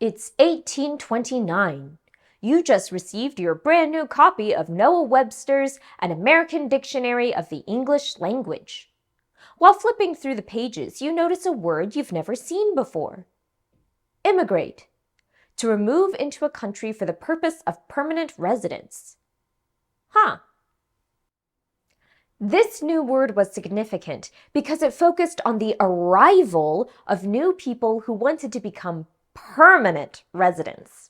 It's 1829. You just received your brand new copy of Noah Webster's An American Dictionary of the English Language. While flipping through the pages, you notice a word you've never seen before. Immigrate. To remove into a country for the purpose of permanent residence. Huh. This new word was significant because it focused on the arrival of new people who wanted to become permanent residents.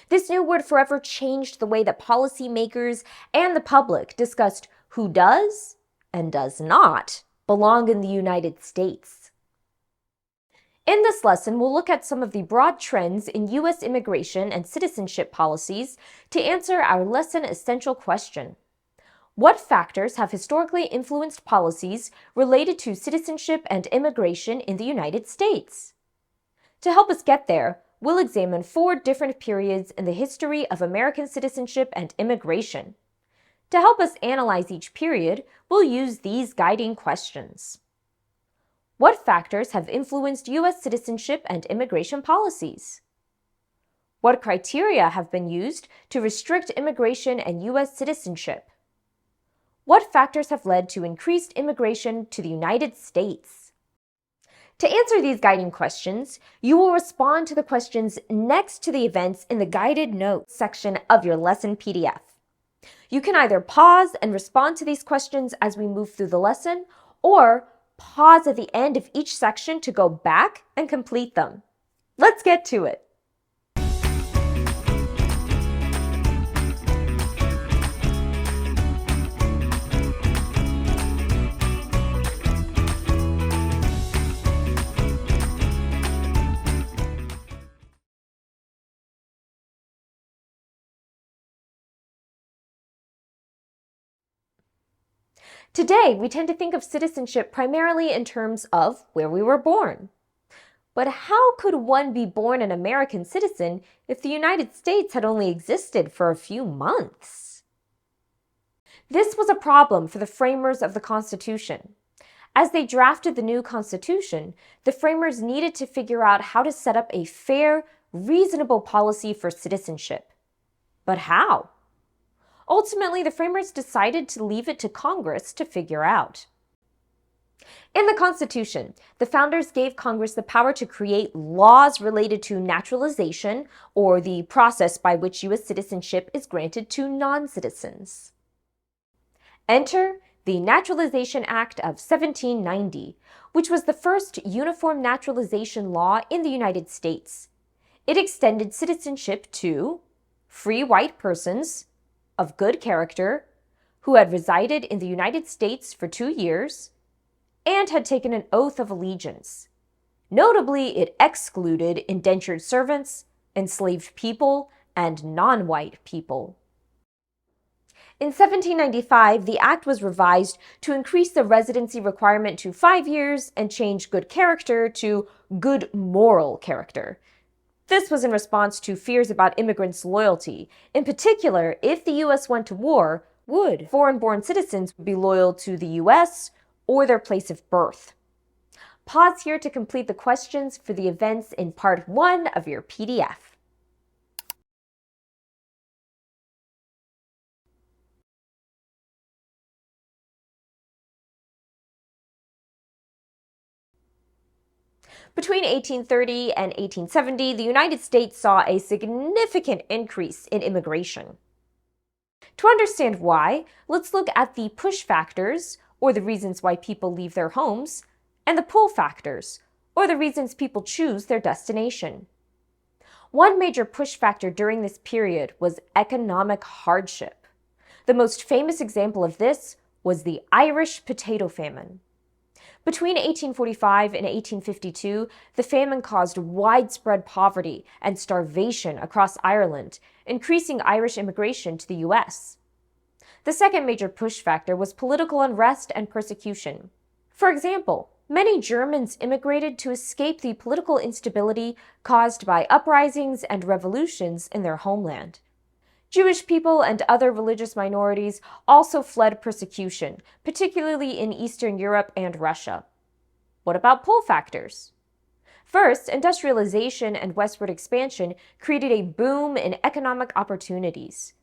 This new word forever changed the way that policymakers and the public discussed who does and does not belong in the United States. In this lesson, we'll look at some of the broad trends in U.S. immigration and citizenship policies to answer our lesson essential question. What factors have historically influenced policies related to citizenship and immigration in the United States? To help us get there, we'll examine 4 different periods in the history of American citizenship and immigration. To help us analyze each period, we'll use these guiding questions. What factors have influenced U.S. citizenship and immigration policies? What criteria have been used to restrict immigration and U.S. citizenship? What factors have led to increased immigration to the United States? To answer these guiding questions, you will respond to the questions next to the events in the guided notes section of your lesson PDF. You can either pause and respond to these questions as we move through the lesson, or pause at the end of each section to go back and complete them. Let's get to it. Today, we tend to think of citizenship primarily in terms of where we were born. But how could one be born an American citizen if the United States had only existed for a few months? This was a problem for the framers of the Constitution. As they drafted the new Constitution, the framers needed to figure out how to set up a fair, reasonable policy for citizenship. But how? Ultimately, the framers decided to leave it to Congress to figure out. In the Constitution, the founders gave Congress the power to create laws related to naturalization, or the process by which U.S. citizenship is granted to non-citizens. Enter the Naturalization Act of 1790, which was the first uniform naturalization law in the United States. It extended citizenship to free white persons of good character, who had resided in the United States for 2 years, and had taken an oath of allegiance. Notably, it excluded indentured servants, enslaved people, and non-white people. In 1795, the act was revised to increase the residency requirement to 5 years and change good character to good moral character. This was in response to fears about immigrants' loyalty. In particular, if the U.S. went to war, would foreign-born citizens be loyal to the U.S. or their place of birth? Pause here to complete the questions for the events in Part 1 of your PDF. Between 1830 and 1870, the United States saw a significant increase in immigration. To understand why, let's look at the push factors, or the reasons why people leave their homes, and the pull factors, or the reasons people choose their destination. One major push factor during this period was economic hardship. The most famous example of this was the Irish potato famine. Between 1845 and 1852, the famine caused widespread poverty and starvation across Ireland, increasing Irish immigration to the U.S. The second major push factor was political unrest and persecution. For example, many Germans immigrated to escape the political instability caused by uprisings and revolutions in their homeland. Jewish people and other religious minorities also fled persecution, particularly in Eastern Europe and Russia. What about pull factors? First, industrialization and westward expansion created a boom in economic opportunities.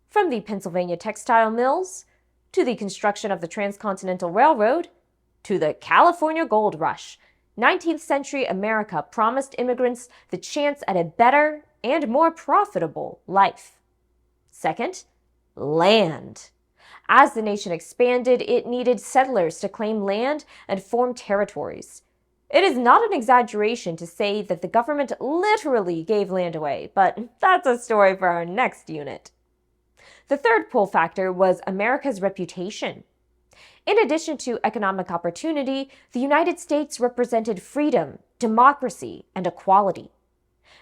From the Pennsylvania textile mills, to the construction of the Transcontinental Railroad, to the California gold rush, 19th century America promised immigrants the chance at a better and more profitable life. Second, land. As the nation expanded, it needed settlers to claim land and form territories. It is not an exaggeration to say that the government literally gave land away, but that's a story for our next unit. The third pull factor was America's reputation. In addition to economic opportunity, the United States represented freedom, democracy, and equality.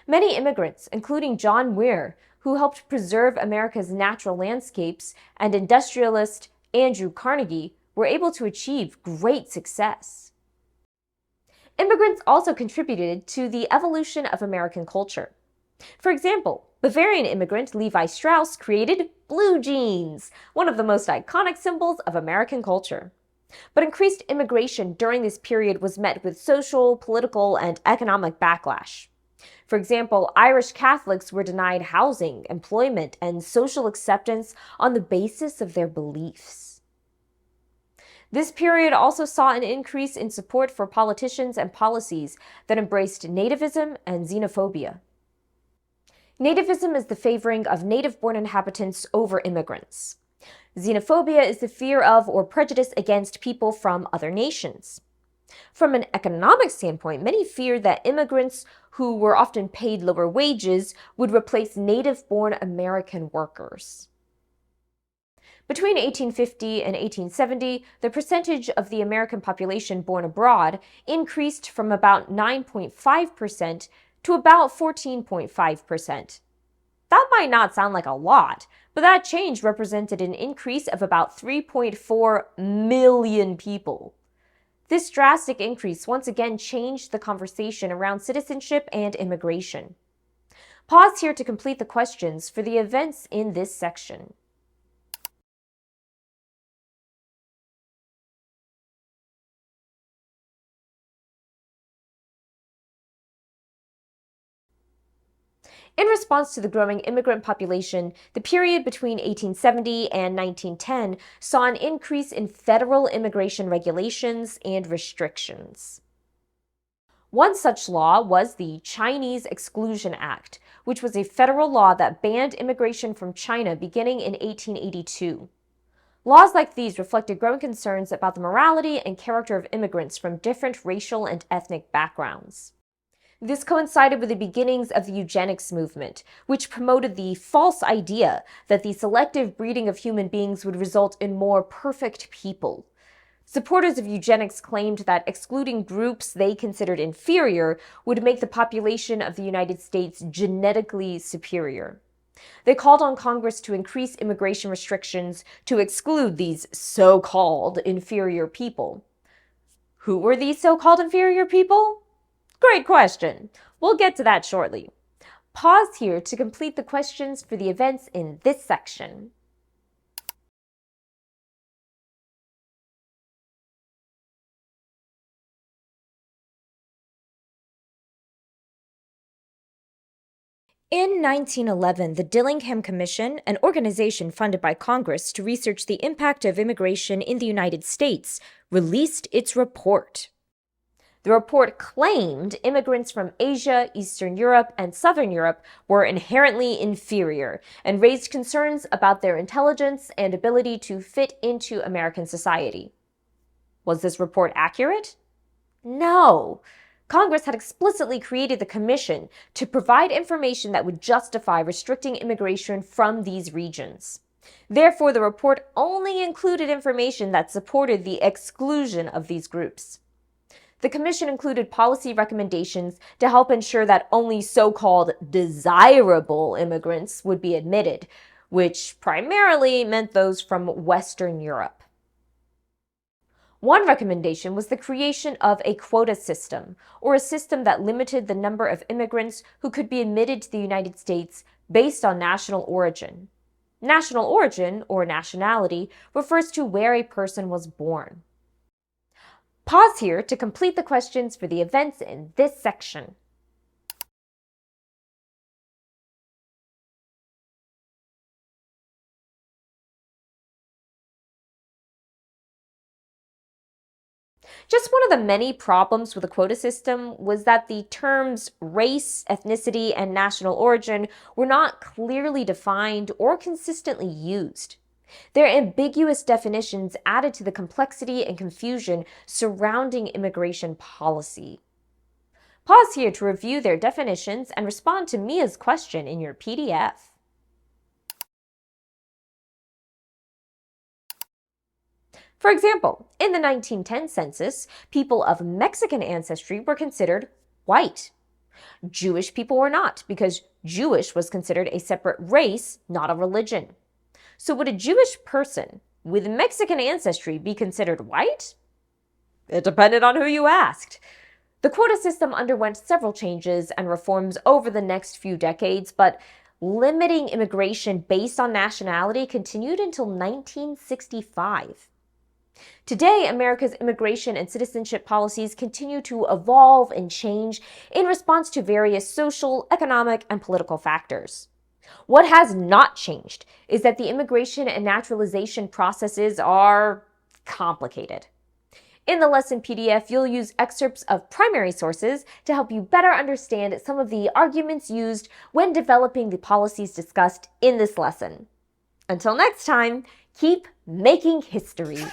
Many immigrants, including John Muir, who helped preserve America's natural landscapes, and industrialist Andrew Carnegie, were able to achieve great success. Immigrants also contributed to the evolution of American culture. For example, Bavarian immigrant Levi Strauss created blue jeans, one of the most iconic symbols of American culture. But increased immigration during this period was met with social, political, and economic backlash. For example, Irish Catholics were denied housing, employment, and social acceptance on the basis of their beliefs. This period also saw an increase in support for politicians and policies that embraced nativism and xenophobia. Nativism is the favoring of native-born inhabitants over immigrants. Xenophobia is the fear of or prejudice against people from other nations. From an economic standpoint, many feared that immigrants who were often paid lower wages would replace native-born American workers. Between 1850 and 1870, the percentage of the American population born abroad increased from about 9.5% to about 14.5%. That might not sound like a lot, but that change represented an increase of about 3.4 million people. This drastic increase once again changed the conversation around citizenship and immigration. Pause here to complete the questions for the events in this section. In response to the growing immigrant population, the period between 1870 and 1910 saw an increase in federal immigration regulations and restrictions. One such law was the Chinese Exclusion Act, which was a federal law that banned immigration from China beginning in 1882. Laws like these reflected growing concerns about the morality and character of immigrants from different racial and ethnic backgrounds. This coincided with the beginnings of the eugenics movement, which promoted the false idea that the selective breeding of human beings would result in more perfect people. Supporters of eugenics claimed that excluding groups they considered inferior would make the population of the United States genetically superior. They called on Congress to increase immigration restrictions to exclude these so-called inferior people. Who were these so-called inferior people? Great question. We'll get to that shortly. Pause here to complete the questions for the events in this section. In 1911, the Dillingham Commission, an organization funded by Congress to research the impact of immigration in the United States, released its report. The report claimed immigrants from Asia, Eastern Europe, and Southern Europe were inherently inferior and raised concerns about their intelligence and ability to fit into American society. Was this report accurate? No. Congress had explicitly created the commission to provide information that would justify restricting immigration from these regions. Therefore, the report only included information that supported the exclusion of these groups. The commission included policy recommendations to help ensure that only so-called desirable immigrants would be admitted, which primarily meant those from Western Europe. One recommendation was the creation of a quota system, or a system that limited the number of immigrants who could be admitted to the United States based on national origin. National origin, or nationality, refers to where a person was born. Pause here to complete the questions for the events in this section. Just one of the many problems with the quota system was that the terms race, ethnicity, and national origin were not clearly defined or consistently used. Their ambiguous definitions added to the complexity and confusion surrounding immigration policy. Pause here to review their definitions and respond to Mia's question in your PDF. For example, in the 1910 census, people of Mexican ancestry were considered white. Jewish people were not, because Jewish was considered a separate race, not a religion. So would a Jewish person with Mexican ancestry be considered white? It depended on who you asked. The quota system underwent several changes and reforms over the next few decades, but limiting immigration based on nationality continued until 1965. Today, America's immigration and citizenship policies continue to evolve and change in response to various social, economic, and political factors. What has not changed is that the immigration and naturalization processes are complicated. In the lesson PDF, you'll use excerpts of primary sources to help you better understand some of the arguments used when developing the policies discussed in this lesson. Until next time, keep making history.